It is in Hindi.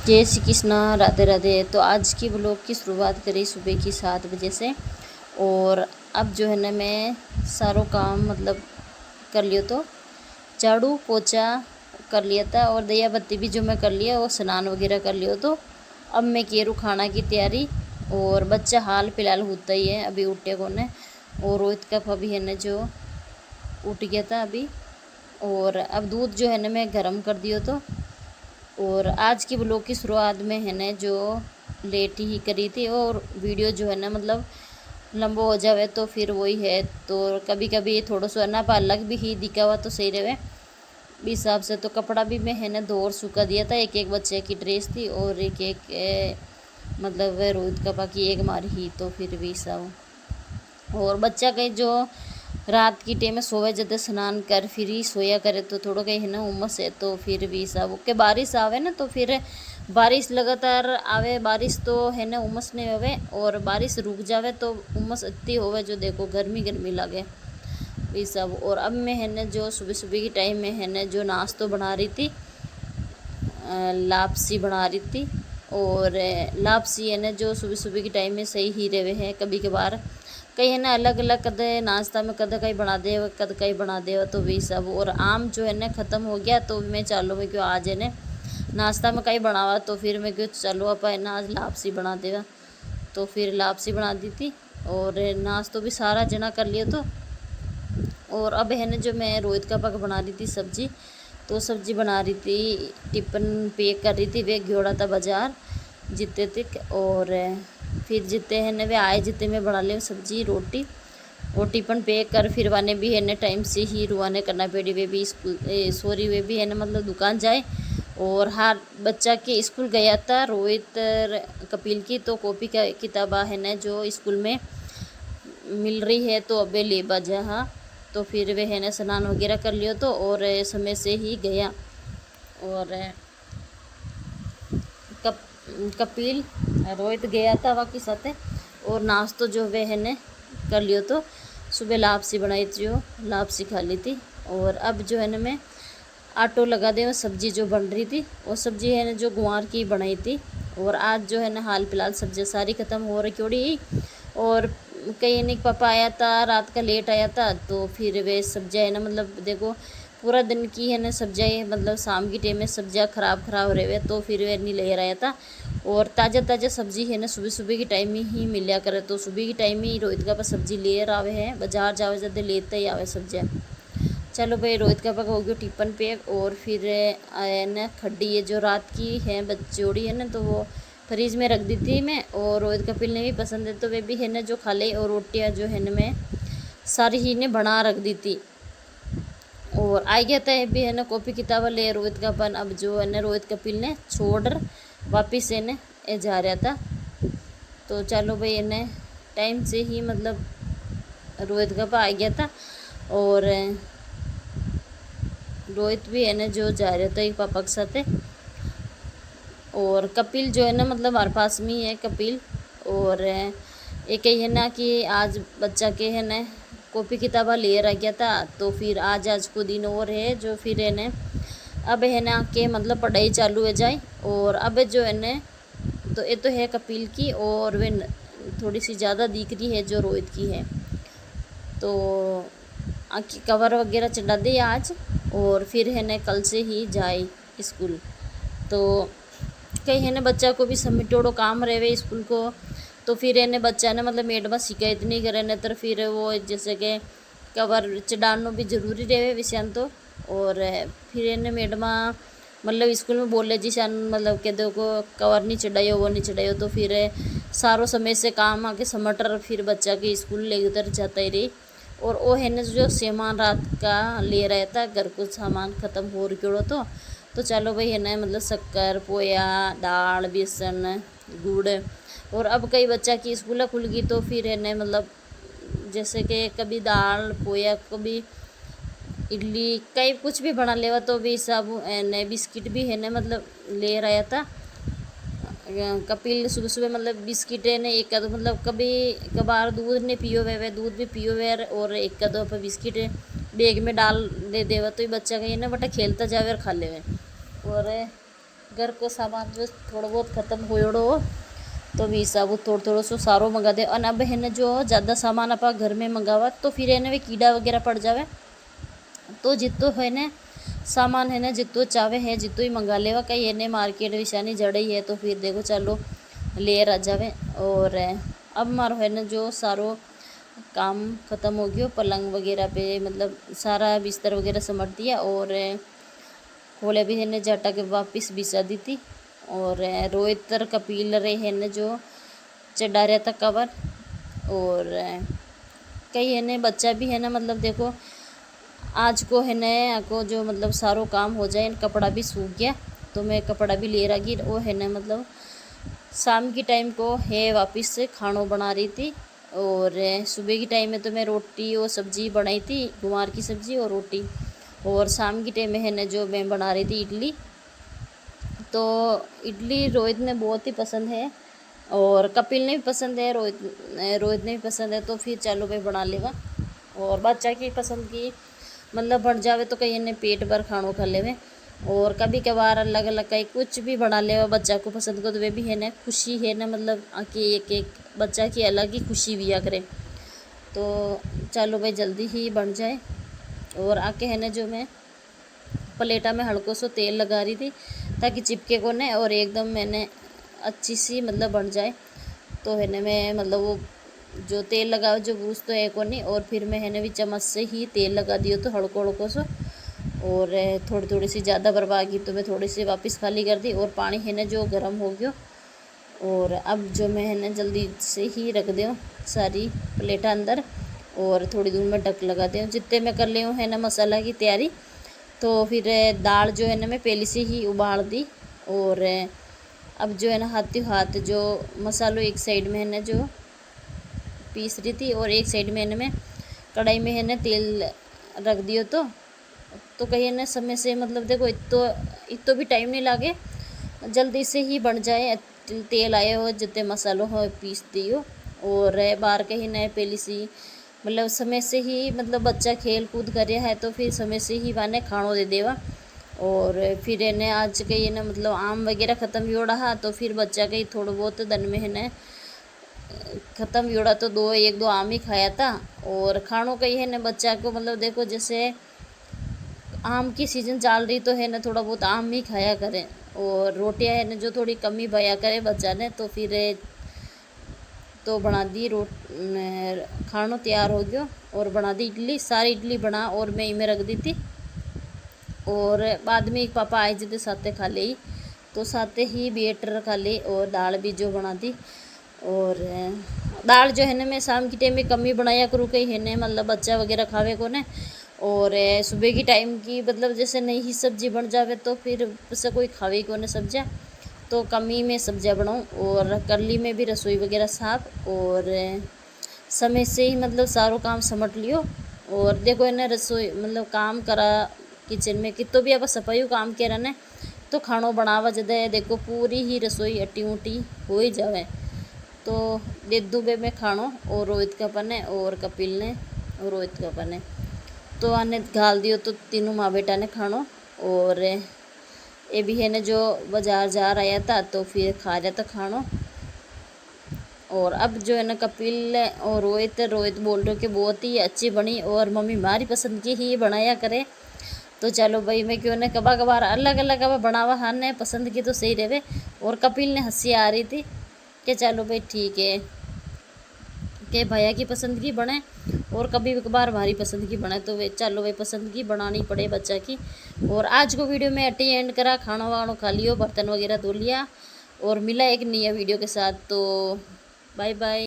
जय श्री कृष्णा, राधे राधे। तो आज की व्लॉग की शुरुआत करी सुबह की 7 बजे से। और अब जो है ना मैं सारों काम मतलब कर लियो, तो झाड़ू पोछा कर लिया था और दिया बत्ती भी जो मैं कर लिया और स्नान वगैरह कर लियो। तो अब मैं केरू खाना की तैयारी। और बच्चा हाल फिलहाल होता ही है, अभी उठे को ने। और रोहित का भाभी है ना जो उठ गया था अभी। और अब दूध जो है ना मैं गर्म कर दियो। तो और आज की ब्लॉग की शुरुआत में है ना जो लेट ही करी थी। और वीडियो जो है ना मतलब लंबा हो जावे तो फिर वही है, तो कभी कभी थोड़ा सा ना अलग भी ही दिखा हुआ तो सही रहे भी हिसाब से। तो कपड़ा भी मैं है ना दो और सूखा दिया था, एक एक बच्चे की ड्रेस थी और एक एक मतलब रोहित का बाकी एक मारी ही, तो फिर भी सब। और बच्चा कहीं जो रात की टाइम में सोवे जब स्नान कर फिर ही सोया करे तो थोड़ा कहीं है ना उमस है, तो फिर भी सब ओके। बारिश आवे ना तो फिर बारिश लगातार आवे, बारिश तो है ना उमस नहीं होवे। और बारिश रुक जावे तो उमस इतनी होवे जो देखो गर्मी गर्मी लगे ये सब। और अब मैं है ना जो सुबह सुबह की टाइम में है ना जो नाश्तो बना रही थी, लापसी बना रही थी। और लापसी है ना जो सुबह सुबह की टाइम में सही ही रहे हैं, कभी कभार कहीं है ना अलग अलग कद नाश्ता में कद कहीं बना दे कद कहीं बना दे, तो वही सब। और आम जो है ना ख़त्म हो गया तो मैं चालू में क्यों आज है ना नाश्ता में कहीं बनावा, तो फिर मैं क्यों चलो आप है ना आज लापसी बना देगा, तो फिर लापसी बना दी थी। और नाश्तो भी सारा जना कर लिया। तो और अब है ना जो मैं रोहित का पक बना रही थी सब्जी, तो सब्जी बना रही थी, टिफ़िन पैक कर रही थी। वे घोड़ा था बाज़ार जितने तक। और फिर जितने हैं ना वे आए जितने में बना ले सब्जी रोटी और टिफ़िन पैक कर फिर वाने भी है ना टाइम से ही रुआने करना पड़ी। वे भी स्कूल सॉरी वे भी है ना मतलब दुकान जाए। और हर बच्चा के स्कूल गया था रोहित कपिल की, तो कॉपी का किताबा है ना जो स्कूल में मिल रही है तो अबे ले बजा। हाँ, तो फिर वे है ना स्नान वगैरह कर लियो। तो और समय से ही गया। और कपिल रोहित गया था वाकी साथे। और नाश्तो जो वे है ने कर लियो। तो सुबह लापसी बनाई थी, जो लापसी खा ली थी। और अब जो है ना मैं आटो लगा दे सब्जी जो बन रही थी, वो सब्जी है ना जो गुआर की बनाई थी। और आज जो है ना हाल फिलहाल सब्जियाँ सारी ख़त्म हो रही क्योंकि। और कहीं नहीं पापा आया था, रात का लेट आया था, तो फिर वे सब्जियाँ है ना मतलब देखो पूरा दिन की है ना सब्जियाँ मतलब शाम की टाइम में सब्जियाँ ख़राब रहे हुए, तो फिर वे नहीं ले रहा था। और ताज़ा ताज़ा सब्जी है ना सुबह सुबह की टाइम में ही मिला करे, तो सुबह की टाइम में ही रोहित का पास सब्जी ले आवे है, बाजार जावे ज़्यादा लेते ही आवे सब्जियाँ। चलो भाई रोहित का पक हो गया टिफ़िन पैक। और फिर आया ना खड्डी है जो रात की है बच्चोड़ी है ना, तो वो फ्रिज में रख दी थी मैं। और रोहित कपिल ने भी पसंद है तो वे भी है ना जो खा ले। और रोटियाँ जो है ना मैं सारी ही ने बना रख दी थी। और आ गया था भी है ना कॉपी किताब ले रोहित का पन। अब जो है ना रोहित कपिल ने छोड़ वापिस है ना जा रहा था। तो चलो भाई है ना टाइम से ही मतलब रोहित का पा आ गया था। और रोहित भी है ना जो जा रहा था एक पापा के साथ है। और कपिल जो है ना मतलब हमारे पास में ही है कपिल। और एक ही है ना कि आज बच्चा के है ना कॉपी किताबा ले रह गया था, तो फिर आज को दिन और है जो फिर है ना अब है ना के मतलब पढ़ाई चालू है जाए। और अब जो है ना तो ये तो है कपिल की। और वे थोड़ी सी ज़्यादा दिख रही है जो रोहित की है, तो आँखी कवर वगैरह चढ़ा दे आज। और फिर है ना कल से ही जाए स्कूल। तो कहीं है ना बच्चा को भी समिटोड़ो काम रहे स्कूल को, तो फिर है बच्चा ने मतलब मैडम शिकायत नहीं करे न, तो फिर वो जैसे कि कवर चढ़ाना भी ज़रूरी रहे विषयान। तो और फिर है मैडम मतलब स्कूल में बोले जी सन मतलब कह दो को कवर नहीं चढ़ायो वो नहीं चढ़ायो, तो फिर सारों समय से काम आके समटर फिर बच्चा के स्कूल ले उधर जाता ही रही। और वो है ना जो सामान रात का ले रहा था घर को सामान ख़त्म हो रहा तो चलो भाई है ना मतलब शक्कर पोया दाल बेसन गुड़। और अब कई बच्चा की स्कूल खुल गई तो फिर है ना मतलब जैसे कि कभी दाल पोया कभी इडली कई कुछ भी बना लेवा, तो भी सब ने बिस्किट भी है ना मतलब ले रहा था कपिल सुबह सुबह मतलब बिस्किट ने एक का दो मतलब कभी कभार दूध ने पियो वे दूध भी पियो वे। और एक का दो पर बिस्किट बैग में डाल दे देवा, तो ये बच्चा का ये ना बटा खेलता जावे और खा ले। और घर को सामान जो थोड़ा बहुत ख़त्म हो तो भी साबुत थोड़ा थोड़ा सो सारो मंगा दे। और अब है ना जो ज़्यादा सामान आप घर में मंगावा तो फिर है ना वे कीड़ा वगैरह पड़ जावे, तो जितो है ना सामान है ना जितो चावे है जितो ही मंगा लेवा। कहीं है ना मार्केट विशानी जड़े ही है तो फिर देखो चलो ले आ जावे। और अब मारो है ना जो सारो काम ख़त्म हो गयो, पलंग वगैरह पे मतलब सारा बिस्तर वगैरह समेट दिया और खोले भी है ने जाटा के वापस बिछा दी थी। और रोहित कपिल रहे है ने जो चढ़ा रहा था कवर। और कई है ने बच्चा भी है ना मतलब देखो आज को है ने को जो मतलब सारो काम हो जाए, कपड़ा भी सूख गया तो मैं कपड़ा भी ले रही वो है ना मतलब शाम की टाइम को है वापस से खानो बना रही थी। और सुबह की टाइम में तो मैं रोटी और सब्जी बनाई थी, गुवार की सब्जी और रोटी। और शाम की टाइम में है ना जो मैं बना रही थी इडली। तो इडली रोहित ने बहुत ही पसंद है और कपिल ने भी पसंद है, रोहित ने भी पसंद है, तो फिर चलो भाई बना लेगा। और बच्चा की पसंद की मतलब बन जावे तो कहीं ने पेट भर खानो खा लेवे। और कभी कभार अलग अलग कहीं कुछ भी बना लेवा बच्चा को पसंद को तो वे भी है ना खुशी है ना मतलब आके एक एक बच्चा की अलग ही खुशी भी करे। तो चलो भाई जल्दी ही बन जाए। और आके है ना जो मैं प्लेटा में हल्को सो तेल लगा रही थी ताकि चिपके को न और एकदम मैंने अच्छी सी मतलब बन जाए। तो है ना मैं मतलब वो जो तेल लगाओ जो बूझ तो है को नहीं। और फिर मैं है ना भी चम्मच से ही तेल लगा दियो तो हल्को हल्को सो। और थोड़ी थोड़ी सी ज़्यादा बर्बाद की तो मैं थोड़ी सी वापस खाली कर दी और पानी है ना जो गर्म हो गया। और अब जो मैं है ना जल्दी से ही रख दूँ सारी प्लेटा अंदर और थोड़ी दूर में ढक लगा दूँ जितने मैं कर ले है ना मसाला की तैयारी। तो फिर दाल जो है ना मैं पहले से ही उबाल दी। और अब जो है ना हाथों हाथ जो मसालो एक साइड में है ना जो पीस रही थी और एक साइड में है ना मैं कढ़ाई में है ना तेल रख दियो। तो कहीं ना समय से मतलब देखो इतो भी टाइम नहीं लागे, जल्दी से ही बन जाए। तेल आए हो जितने मसालों हो पीस दियो। और बाहर कहीं ना पहली सी मतलब समय से ही मतलब बच्चा खेल कूद कर रहा है तो फिर समय से ही वाने खानो दे देवा। और फिर इन्हें आज कहीं ना मतलब आम वगैरह ख़त्म भी हो रहा तो फिर बच्चा कहीं थोड़ा बहुत दन में है ना ख़त्म भी हो रहा तो एक दो आम ही खाया था। और खानों कहीं है ना बच्चा को मतलब देखो जैसे आम की सीज़न चल रही तो है ना थोड़ा बहुत आम ही खाया करें। और रोटियां है ना जो थोड़ी कमी बया करे बच्चा ने तो फिर तो बना दी खानो तैयार हो गया। और बना दी इडली, सारी इडली बना और मैं इमें रख दी थी। और बाद में एक पापा आए जिते साथे खा ली तो साथे ही बेटर खा ली और दाल भी जो बना दी। और दाल जो है ना मैं शाम की टाइम में कमी बनाया करूँ कहीं है ना मतलब बच्चा वगैरह खावे को ने। और सुबह की टाइम की मतलब जैसे नई ही सब्जी बन जावे तो फिर उससे कोई खावे को ने सब्जियाँ तो कमी में सब्जियाँ बनाऊँ। और करली में भी रसोई वगैरह साफ और समय से ही मतलब सारो काम समट लियो। और देखो इन्हें रसोई मतलब काम करा किचन में कितो भी आप सफाई काम करा ने तो खानो बनावा जद देखो पूरी ही रसोई अटी उटी हो ही जावे। तो दे दूँ बे में खानो और रोहित का बने और कपिल ने और रोहित का बने तो आने घाल दियो तो तीनों माँ बेटा ने खानो। और ये भी है ना जो बाजार जा रहा था तो फिर खा रहा था खानो। और अब जो है ना कपिल और रोहित बोल रहे कि बहुत ही अच्छी बनी और मम्मी हमारी पसंद की ही बनाया करे। तो चलो भाई मैं क्यों ना कबा कबार अलग अलग अब बनावा हाँ ने पसंद की तो सही रहे। और कपिल ने हंसी आ रही थी कि चलो भाई ठीक है कि भैया की पसंद की बने और कभी कभार हमारी पसंद की बने तो वे चलो भाई पसंद की बनानी पड़े बच्चा की। और आज को वीडियो में अटी एंड करा, खाना वाना खा लियो, बर्तन वगैरह धो लिया और मिला एक नया वीडियो के साथ। तो बाय बाय।